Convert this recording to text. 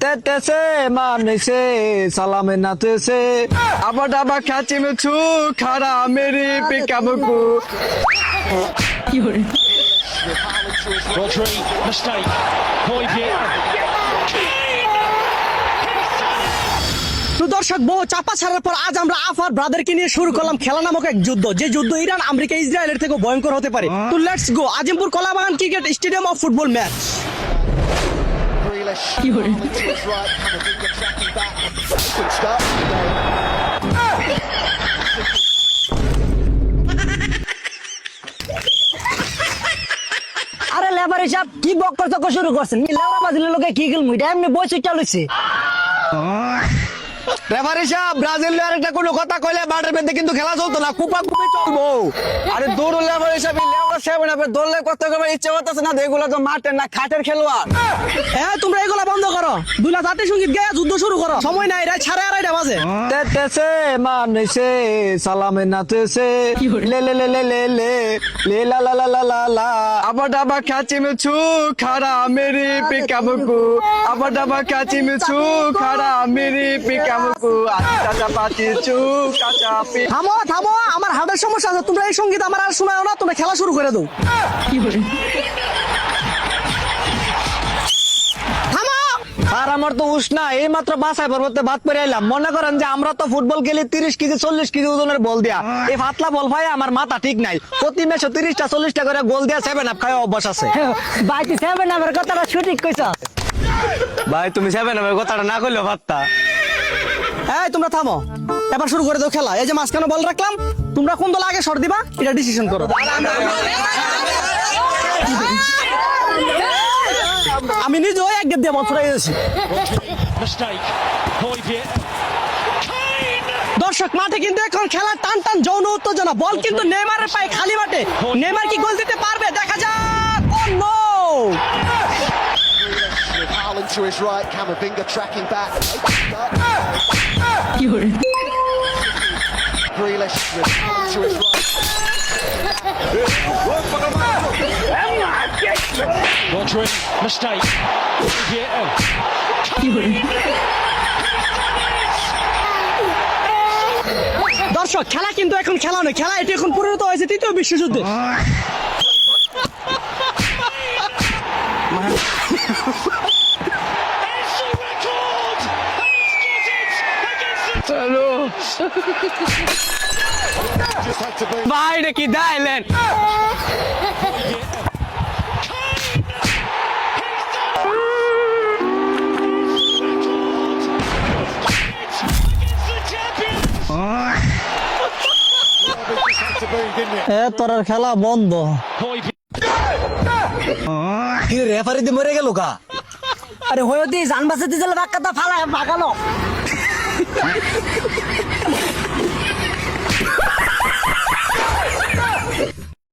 তেতেছে মানেছে সালামে নাতেছে আবার আবার খাচি মেছু খারা মেরি পিকাবুকু Rodri, mistake. Højbjerg. তো দর্শক বহু চাপা ছাড়ার পর আজ আমরা আফার ব্রাদারকে নিয়ে শুরু করলাম খেলা নামক এক যুদ্ধ, যে যুদ্ধ ইরান আমেরিকা ইসরায়েলের থেকে ভয়ঙ্কর হতে পারে। তো let's go Azimpur Kalabagan cricket stadium of football match. Grealish to his right, Camavinga tracking back. Good start today. আরে লেবার হিসাব কি বক্কর তক শুরু করছেন? লেবার বাজিলের লোকে কি গেল মুইটা এমনি বই সুইটা লইছে। রেফারি সাহেব ব্রাজিলের আরেকটা কোনো কথা কইলে মাঠের মধ্যে কিন্তু খেলা চলতো না, কুপা কুপি চলবো। আরে দৌড় লেফারি সাহেব লেফার সাহেব না দৌড়লে কত করে ইচ্ছে করতেছে না, এগুলো তো মাঠের না খাটের খেলোয়াড়। হ্যাঁ তোমরা এগুলা বন্ধ করো, দুলা জাতীয় সঙ্গীত গেয়ে যুদ্ধ শুরু করো, সময় নাই, রাত 2:30 বাজে। তেতেছে মানেছে সালামে নাতেছে লে লে লে লে লে লে লে লা লা লা লা লা লা আবার আবার খাচি মেছু খারা মেরি পিকাবুকু আবার আবার খাচি মেছু খারা মেরি পিকাবুকু আচ্ছা পাচি চু কাঁচা পি। থামো থামো, আমার হার্টের সমস্যা আছে, তোমরা এই সঙ্গীত আমার আর শোনাও না, তোমরা খেলা শুরু করে দাও। থামো। আর আমার তো উষ্ণা এই মাত্র বাসায় পর্বতে ভাত করে এলাম। মনে করেন যে আমরা তো ফুটবল খেলি 30 কেজি 40 কেজি ওজনের বল দিয়া, এই পাতলা বল ভাই আমার মাথা ঠিক নাই। প্রতি ম্যাচে 30টা 40টা করে গোল দিয়া 7 আপ খাওয়া অভ্যাস আছে। ভাই তুই সেভেন আমার কথাটা সঠিক কইছ। ভাই তুমি 7 আপের কথাটা না কইলেও পারতা। এই তোমরা থামো, এবার শুরু করে দাও খেলা। এই যে মাঝখানে বল রাখলাম, তোমরা কোন দল আগে শট দিবা এটা ডিসিশন করো। আমি নিজেও এক গেট দিয়ে বল ছড়াই দিয়েছি। Mistake. Højbjerg. দর্শক মাঠে কিন্তু এখন খেলার টান টান যৌন উত্তেজনা, বল কিন্তু নেইমারের পায়ে খালি মাঠে। নেইমার কি গোল দিতে পারবে? দেখা যাক। ও no! Grealish with Haaland to his right, Camavinga tracking back. Grealish with Haaland to his right. Rodri, mistake. Højbjerg. দর্শক খেলা কিন্তু এখন খেলা নয়, খেলা এটি এখন পরিণত হয়েছে তৃতীয় বিশ্বযুদ্ধে। It's a record! And he's got it against the Just had to be. ভাই রে কি দাইলেন। Just had to be, didn't it? এ তোর খেলা বন্ধ। Højbjerg. কি রেফারি দিয়ে মরে গেল কা? আরে হয়তি জান বাঁচাতে গেলে বাক্কাটা ফালা ভাগালো।